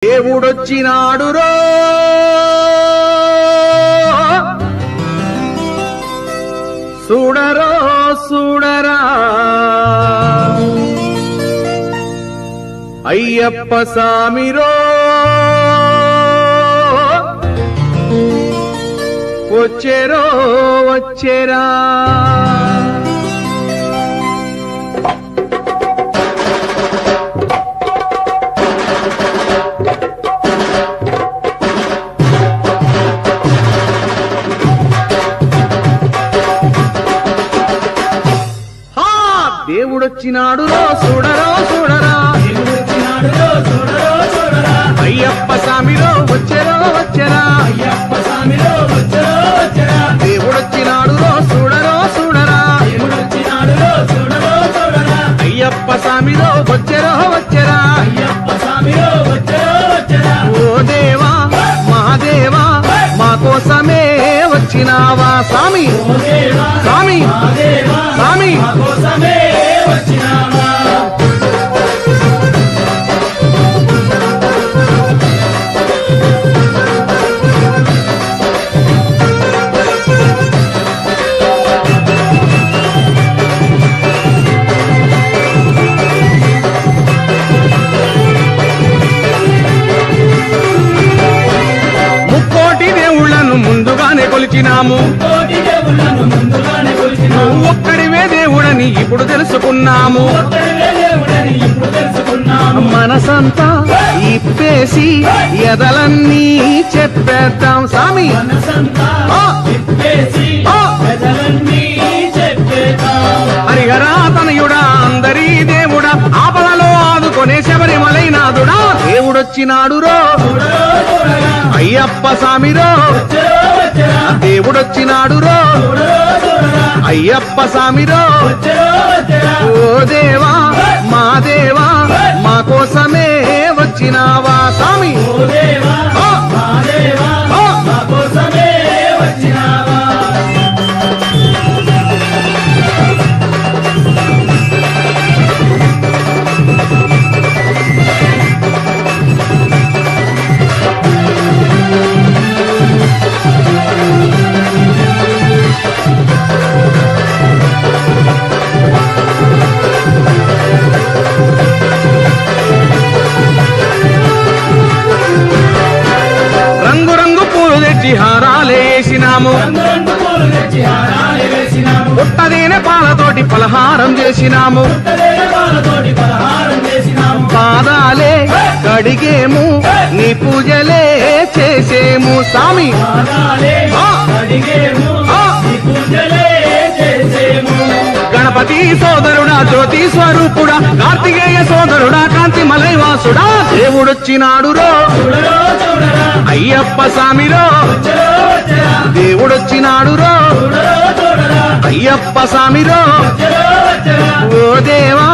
దేవుడొచ్చినాడురో చూడరో చూడరా అయ్యప్ప సామిరో వచ్చేరో వచ్చేరా దేవుడొచ్చినాడురో చూడరో చూడరా అయ్యప్ప సామిరో వచ్చెరో వచ్చెరా దేవుడొచ్చినాడురో చూడరో చూడరా అయ్యప్ప సామిరో వచ్చెరో వచ్చెరా ఓ దేవా మా దేవా మా కోసమే వచ్చినావా స్వామి స్వామి స్వామి ముందుగానే కొలిచినాము నువ్వు ఒక్కడివే దేవుడని ఇప్పుడు తెలుసుకున్నాము మనసంతా ఇప్పేసి ఎదలన్నీ చెప్పేద్దాం స్వామి హరిహరా తనయుడా అందరీ దేవుడా ఆపలలో ఆదుకొనే శబరిమలైనాథుడా దేవుడొచ్చినాడురో అయ్యప్ప సామిరో దేవుడొచ్చినాడురో అయ్యప్ప సామిరో ఓ దేవా మా దేవా మా కోసమే వచ్చినావా స్వామి హారాలేసినాము పుట్టదేనే పాలతోటి పలహారం చేసినాము పాదాలే కడిగేము నీ పూజలే చేసేము స్వామి గణపతి సోదరుడా జ్యోతి స్వరూపుడా కార్తికేయ సోదరుడా కాంతి మలైవాసుడా దేవుడొచ్చినాడురో అయ్యప్ప సామిరో దేవుడొచ్చినాడురో అయ్యప్ప సామిరో ఓ దేవా